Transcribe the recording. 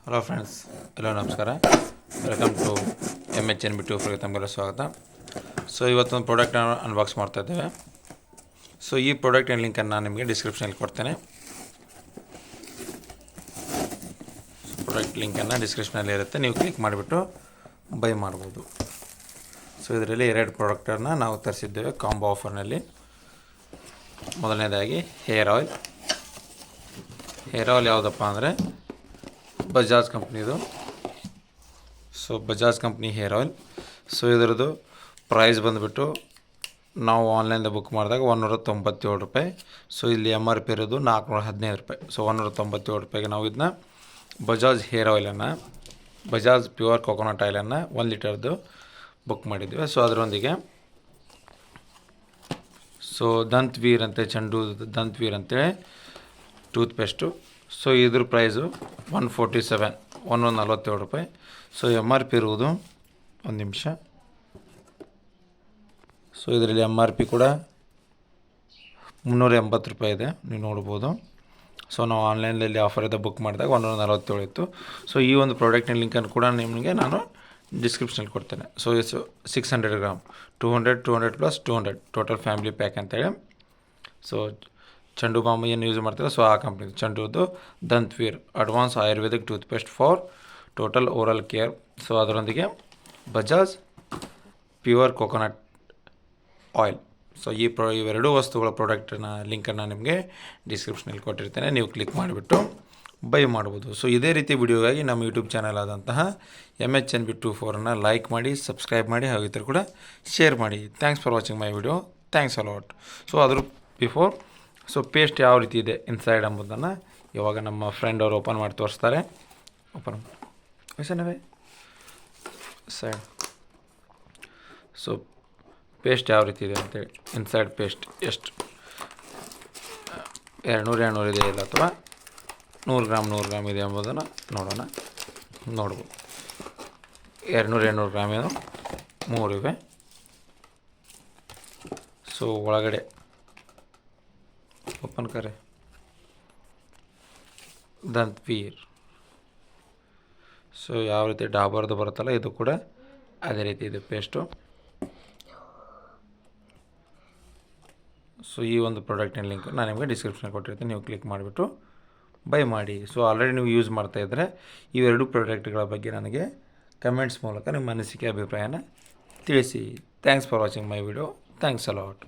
Hello friends, ಎಲ್ಲೋ ನಮಸ್ಕಾರ. Welcome to MHNB2 ತಮಗೆಲ್ಲ ಸ್ವಾಗತ. ಸೊ ಇವತ್ತೊಂದು ಪ್ರಾಡಕ್ಟ್ನ ಅನ್ಬಾಕ್ಸ್ ಮಾಡ್ತಾ ಇದ್ದೇವೆ. ಸೊ ಈ ಪ್ರಾಡಕ್ಟಿನ ಲಿಂಕನ್ನು ನಾನು ನಿಮಗೆ ಡಿಸ್ಕ್ರಿಪ್ಷನಲ್ಲಿ ಕೊಡ್ತೇನೆ. ಪ್ರಾಡಕ್ಟ್ ಲಿಂಕನ್ನು ಡಿಸ್ಕ್ರಿಪ್ಷನಲ್ಲಿ ಇರುತ್ತೆ, ನೀವು ಕ್ಲಿಕ್ ಮಾಡಿಬಿಟ್ಟು ಬೈ ಮಾಡ್ಬೋದು. ಸೊ ಇದರಲ್ಲಿ 2 ಪ್ರಾಡಕ್ಟನ್ನು ನಾವು ತರಿಸಿದ್ದೇವೆ ಕಾಂಬೋ ಆಫರ್ನಲ್ಲಿ. ಮೊದಲನೇದಾಗಿ ಹೇರ್ ಆಯಿಲ್ ಯಾವುದಪ್ಪ ಅಂದರೆ ಬಜಾಜ್ ಕಂಪ್ನಿದು. So Bajaj company hair oil. So ಇದರದ್ದು ಪ್ರೈಸ್ ಬಂದುಬಿಟ್ಟು ನಾವು ಆನ್ಲೈನಿಂದ ಬುಕ್ ಮಾಡಿದಾಗ 197 ರೂಪಾಯಿ. ಸೊ ಇಲ್ಲಿ MRP ಇರೋದು 415 ರೂಪಾಯಿ. ಸೊ 197 ರೂಪಾಯಿಗೆ ನಾವು ಇದನ್ನ ಬಜಾಜ್ ಹೇರ್ ಆಯಿಲನ್ನು, ಬಜಾಜ್ ಪ್ಯೂರ್ ಕೊಕೊನಟ್ ಆಯಿಲನ್ನು 1 ಲೀಟರ್ದು ಬುಕ್ ಮಾಡಿದ್ವಿ. ಸೊ ಅದರೊಂದಿಗೆ ಸೊ ದಂತ್ವೀರ್ ಅಂತ ಚಂಡು ದಂತ್ವೀರ್ ಅಂತೇಳಿ ಟೂತ್ಪೇಸ್ಟು. ಸೊ ಇದ್ರ ಪ್ರೈಸು 147 ರೂಪಾಯಿ. ಸೊ MRP ಇರುವುದು, ಒಂದು ನಿಮಿಷ, ಸೊ ಇದರಲ್ಲಿ MRP ಕೂಡ 380 ರೂಪಾಯಿ ಇದೆ, ನೀವು ನೋಡ್ಬೋದು. ಸೊ ನಾವು ಆನ್ಲೈನಲ್ಲಿ ಆಫರ್ ಇದೆ ಬುಕ್ ಮಾಡಿದಾಗ 147 ಇತ್ತು. ಸೊ ಈ ಒಂದು ಪ್ರಾಡಕ್ಟಿನ ಲಿಂಕನ್ನು ಕೂಡ ನಿಮಗೆ ನಾನು ಡಿಸ್ಕ್ರಿಪ್ಷನಲ್ಲಿ ಕೊಡ್ತೇನೆ. ಸೊ ಇದು 600 gram 200 plus 200 total family pack ಅಂತೇಳಿ. ಸೊ ಚಂಡು ಬಾಂಬು ಏನು ಯೂಸ್ ಮಾಡ್ತಾರೆ, ಸೊ ಆ ಕಂಪ್ನಿದು ಚಂಡುದು Dantveer advance ayurvedic toothpaste for total oral care. So ಅದರೊಂದಿಗೆ Bajaj pure coconut oil. So ಇವೆರಡೂ ವಸ್ತುಗಳ ಪ್ರಾಡಕ್ಟಿನ ಲಿಂಕನ್ನು ನಿಮಗೆ ಡಿಸ್ಕ್ರಿಪ್ಷನಲ್ಲಿ ಕೊಟ್ಟಿರ್ತೇನೆ, ನೀವು ಕ್ಲಿಕ್ ಮಾಡಿಬಿಟ್ಟು ಬೈ ಮಾಡ್ಬೋದು. ಸೊ ಇದೇ ರೀತಿ ವಿಡಿಯೋಗಾಗಿ ನಮ್ಮ ಯೂಟ್ಯೂಬ್ ಚಾನಲ್ ಆದಂತಹ MHNB24 ಲೈಕ್ ಮಾಡಿ, ಸಬ್ಸ್ಕ್ರೈಬ್ ಮಾಡಿ, ಹಾಗೂ ಇತರ ಕೂಡ ಶೇರ್ ಮಾಡಿ. Thanks for watching my video. Thanks a lot. So ಅದ್ರ ಬಿಫೋರ್ ಸೊ ಪೇಸ್ಟ್ ಯಾವ ರೀತಿ ಇದೆ ಇನ್ಸೈಡ್ ಎಂಬುದನ್ನು ಇವಾಗ ನಮ್ಮ ಫ್ರೆಂಡ್ ಅವರು ಓಪನ್ ಮಾಡಿ ತೋರಿಸ್ತಾರೆ. ಓಪನ್ ವಯಸ್ಸನವೇ ಸೈಡ್. ಸೊ ಪೇಸ್ಟ್ ಯಾವ ರೀತಿ ಇದೆ ಅಂತೇಳಿ, ಇನ್ಸೈಡ್ ಪೇಸ್ಟ್ ಎಷ್ಟು 200 ಇದೆ ಇಲ್ಲ ಅಥವಾ 100 ಗ್ರಾಮ್ ಇದೆ ಎಂಬುದನ್ನು ನೋಡೋಣ. ನೋಡ್ಬೋದು 200 ಗ್ರಾಮ್ ಏನು 3 ಇವೆ. ಸೊ ಒಳಗಡೆ ಓಪನ್ ಕರೆ ದಂತ್ವೀರ್. ಸೊ ಯಾವ ರೀತಿ ಡಾಬರ್ದು ಬರುತ್ತಲ್ಲ, ಇದು ಕೂಡ ಅದೇ ರೀತಿ ಇದೆ ಪೇಸ್ಟು. ಸೊ ಈ ಒಂದು ಪ್ರಾಡಕ್ಟಿನ ಲಿಂಕ್ ನಾನು ನಿಮಗೆ ಡಿಸ್ಕ್ರಿಪ್ಷನ್ ಕೊಟ್ಟಿರ್ತೀನಿ, ನೀವು ಕ್ಲಿಕ್ ಮಾಡಿಬಿಟ್ಟು ಬೈ ಮಾಡಿ. ಸೊ ಆಲ್ರೆಡಿ ನೀವು ಯೂಸ್ ಮಾಡ್ತಾಯಿದ್ರೆ ಇವೆರಡು ಪ್ರಾಡಕ್ಟ್ಗಳ ಬಗ್ಗೆ ನನಗೆ ಕಮೆಂಟ್ಸ್ ಮೂಲಕ ನಿಮ್ಮ ಅನಿಸಿಕೆ ಅಭಿಪ್ರಾಯನ ತಿಳಿಸಿ. Thanks for watching my video. Thanks a lot.